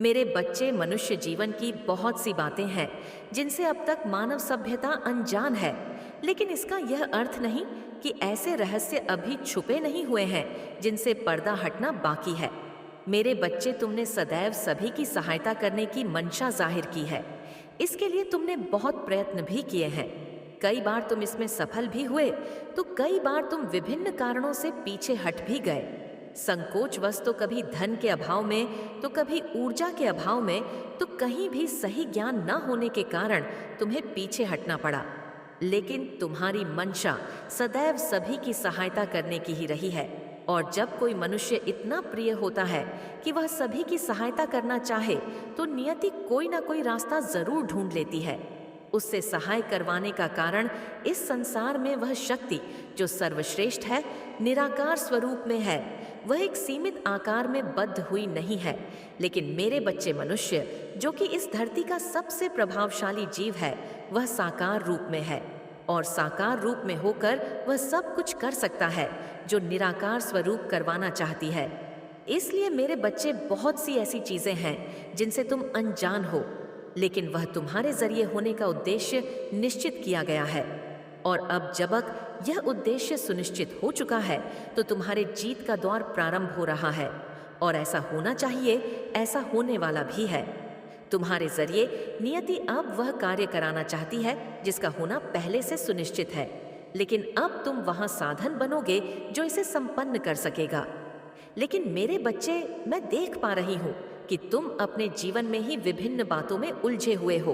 मेरे बच्चे, मनुष्य जीवन की बहुत सी बातें हैं जिनसे अब तक मानव सभ्यता अनजान है। लेकिन इसका यह अर्थ नहीं कि ऐसे रहस्य अभी छुपे नहीं हुए हैं जिनसे पर्दा हटना बाकी है। मेरे बच्चे, तुमने सदैव सभी की सहायता करने की मंशा जाहिर की है। इसके लिए तुमने बहुत प्रयत्न भी किए हैं। कई बार तुम इसमें सफल भी हुए, तो कई बार तुम विभिन्न कारणों से पीछे हट भी गए। संकोचवश तो कभी धन के अभाव में, तो कभी ऊर्जा के अभाव में, तो कहीं भी सही ज्ञान न होने के कारण तुम्हें पीछे हटना पड़ा। लेकिन तुम्हारी मंशा सदैव सभी की सहायता करने की ही रही है। और जब कोई मनुष्य इतना प्रिय होता है कि वह सभी की सहायता करना चाहे, तो नियति कोई ना कोई रास्ता जरूर ढूंढ लेती है। उससे सहाय करवाने का कारण इस संसार में वह शक्ति जो सर्वश्रेष्ठ है, निराकार स्वरूप में है। वह एक सीमित आकार में बद्ध हुई नहीं है। लेकिन मेरे बच्चे मनुष्य, जो कि इस धरती का सबसे प्रभावशाली जीव है, वह साकार रूप में है। और साकार रूप में होकर वह सब कुछ कर सकता है जो निराकार स्वरूप करवाना चाहती है। इसलिए मेरे बच्चे, बहुत सी ऐसी चीजें हैं जिनसे तुम अनजान हो, लेकिन वह तुम्हारे जरिए होने का उद्देश्य निश्चित किया गया है। और अब जबक यह उद्देश्य सुनिश्चित हो चुका है, तो तुम्हारे जीत का द्वार प्रारंभ हो रहा है। और ऐसा होना चाहिए, ऐसा होने वाला भी है। तुम्हारे जरिए नियति अब वह कार्य कराना चाहती है जिसका होना पहले से सुनिश्चित है। लेकिन अब तुम वहां साधन बनोगे जो इसे संपन्न कर सकेगा। लेकिन मेरे बच्चे, मैं देख पा रही हूं कि तुम अपने जीवन में ही विभिन्न बातों में उलझे हुए हो।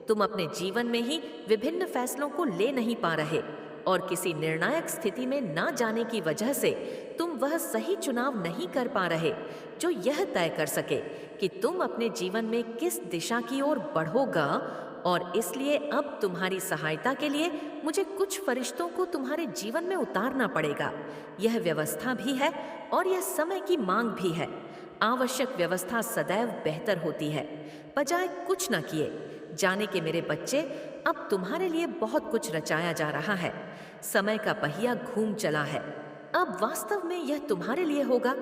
तुम अपने जीवन में ही विभिन्न फैसलों को ले नहीं पा रहे, और किसी निर्णायक स्थिति में ना जाने की वजह से तुम वह सही चुनाव नहीं कर पा रहे जो यह तय कर सके कि तुम अपने जीवन में किस दिशा की ओर बढ़ोगा। और इसलिए अब तुम्हारी सहायता के लिए मुझे कुछ फरिश्तों को तुम्हारे जीवन में उतारना पड़ेगा। यह व्यवस्था भी है और यह समय की मांग भी है। आवश्यक व्यवस्था सदैव बेहतर होती है, बजाय कुछ न किए। जाने के मेरे बच्चे, अब तुम्हारे लिए बहुत कुछ रचाया जा रहा है। समय का पहिया घूम चला है। अब वास्तव में यह तुम्हारे लिए होगा।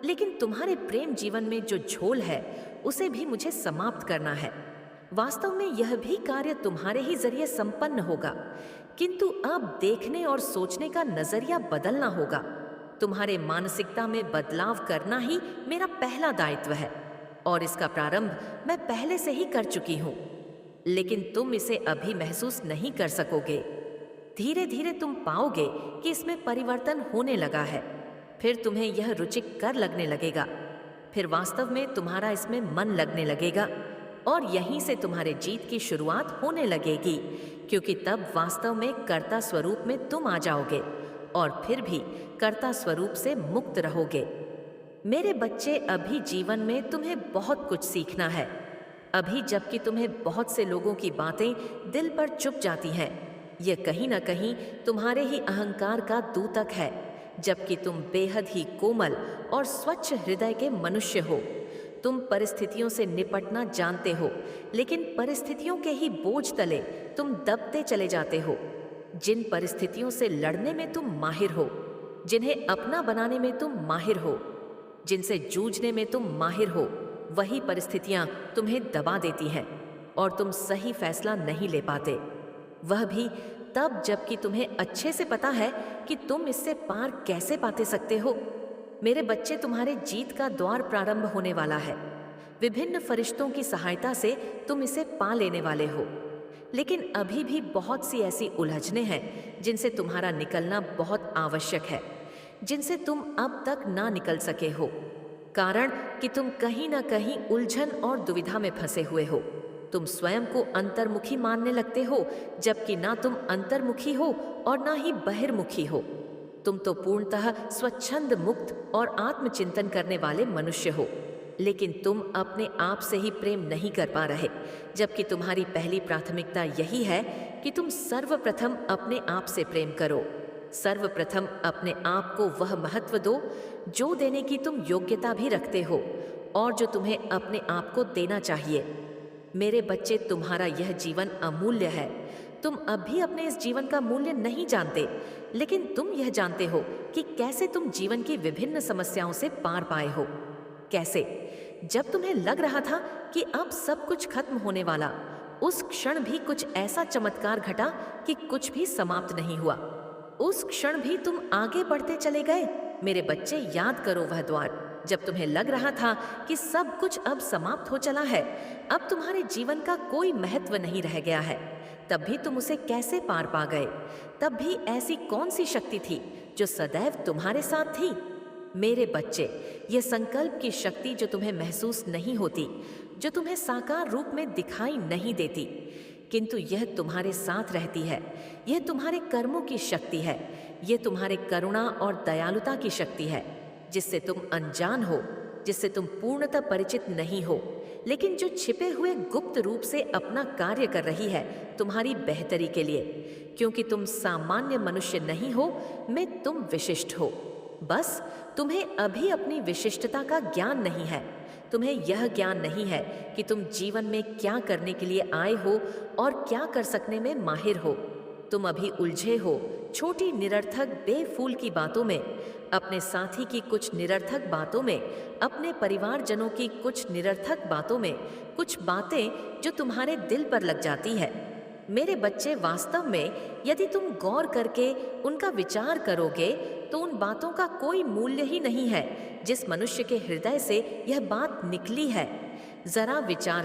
लेकिन तुम्हारे प्रेम जीवन में जो झोल है, उसे भी मुझे समाप्त करना है। वास्तव में यह भी कार्य तुम्हारे ही जरिए संपन्न होगा, किंतु अब देखने और सोचने का नजरिया बदलना होगा। तुम्हारे मानसिकता में बदलाव करना ही मेरा पहला दायित्व है, और इसका प्रारंभ मैं पहले से ही कर चुकी हूं। लेकिन तुम इसे अभी महसूस नहीं कर सकोगे। धीरे धीरे तुम पाओगे कि इसमें परिवर्तन होने लगा है। फिर तुम्हें यह रुचिकर लगने लगेगा। फिर वास्तव में तुम्हारा इसमें मन लगने लगेगा, और यहीं से तुम्हारे जीत की शुरुआत होने लगेगी, क्योंकि तब वास्तव में कर्ता स्वरूप में तुम आ जाओगे, और फिर भी कर्ता स्वरूप से मुक्त रहोगे। मेरे बच्चे, अभी जीवन में तुम्हें बहुत कुछ सीखना है। अभी जबकि तुम्हें बहुत से लोगों की बातें दिल पर चुभ जाती हैं, यह कहीं ना कहीं तुम्हारे ही अहंकार का दूतक है। जबकि तुम बेहद ही कोमल और स्वच्छ हृदय के मनुष्य हो। तुम परिस्थितियों से निपटना जानते हो, लेकिन परिस्थितियों के ही बोझ तले तुम दबते चले जाते हो। जिन परिस्थितियों से लड़ने में तुम माहिर हो, जिन्हें अपना बनाने में तुम माहिर हो, जिनसे जूझने में तुम माहिर हो, वही परिस्थितियां तुम्हें दबा देती हैं और तुम सही फैसला नहीं ले पाते। वह भी तब जबकि तुम्हें अच्छे से पता है कि तुम इससे पार कैसे पाते सकते हो। मेरे बच्चे, तुम्हारे जीत का द्वार प्रारंभ होने वाला है। विभिन्न फरिश्तों की सहायता से तुम इसे पा लेने वाले हो। लेकिन अभी भी बहुत सी ऐसी उलझनें हैं जिनसे तुम्हारा निकलना बहुत आवश्यक है, जिनसे तुम अब तक ना निकल सके हो। कारण कि तुम कहीं ना कहीं उलझन और दुविधा में फंसे हुए हो। तुम स्वयं को अंतर्मुखी मानने लगते हो, जबकि ना तुम अंतर्मुखी हो और ना ही बहिर्मुखी हो। तुम तो पूर्णतः स्वच्छंद, मुक्त और आत्मचिंतन करने वाले मनुष्य हो। लेकिन तुम अपने आप से ही प्रेम नहीं कर पा रहे, जबकि तुम्हारी पहली प्राथमिकता यही है कि तुम सर्वप्रथम अपने आप से प्रेम करो। सर्वप्रथम अपने आप को वह महत्व दो जो देने की तुम योग्यता भी रखते हो और जो तुम्हें अपने आप को देना चाहिए। मेरे बच्चे, तुम्हारा यह जीवन अमूल्य है। तुम अब भी अपने इस जीवन का मूल्य नहीं जानते, लेकिन तुम यह जानते हो कि कैसे तुम जीवन की विभिन्न समस्याओं से पार पाए हो। कैसे? जब तुम्हें लग रहा था कि अब सब कुछ खत्म होने वाला, उस क्षण भी कुछ ऐसा चमत्कार घटा कि कुछ भी समाप्त नहीं हुआ। उस क्षण भी तुम आगे बढ़ते चले गए। मेरे बच्चे, याद करो वह द्वार जब तुम्हें लग रहा था कि सब कुछ अब समाप्त हो चला है, अब तुम्हारे जीवन का कोई महत्व नहीं रह गया है। तब भी तुम उसे कैसे पार पा गए? तब भी ऐसी कौन सी शक्ति थी जो सदैव तुम्हारे साथ थी? मेरे बच्चे, ये संकल्प की शक्ति जो तुम्हें महसूस नहीं होती, जो तुम्हें साकार रूप में दिखाई नहीं देती, किंतु यह तुम्हारे साथ रहती है, यह तुम्हारे कर्मों की शक्ति है, यह तुम्हारे करुणा और दयालुता की शक्ति है, जिससे तुम अनजान हो, जिससे तुम पूर्णतः परिचित नहीं हो, लेकिन जो छिपे हुए गुप्त रूप से अपना कार्य कर रही है तुम्हारी बेहतरी के लिए। क्योंकि तुम सामान्य मनुष्य नहीं हो, मैं तुम विशिष्ट हो। बस तुम्हें अभी अपनी विशिष्टता का ज्ञान नहीं है। तुम्हें यह ज्ञान नहीं है कि तुम जीवन में क्या करने के लिए आए हो और क्या कर सकने में माहिर हो। तुम अभी उलझे हो छोटी निरर्थक बेफूल की बातों में, अपने साथी की कुछ निरर्थक बातों में, अपने परिवारजनों की कुछ निरर्थक बातों में, कुछ बातें जो तुम्हारे दिल पर लग जाती है। मेरे बच्चे, वास्तव में यदि तुम गौर करके उनका विचार करोगे तो उन बातों का कोई मूल्य ही नहीं है जिस मनुष्य के हृदय से यह बात निकली है। जरा विचार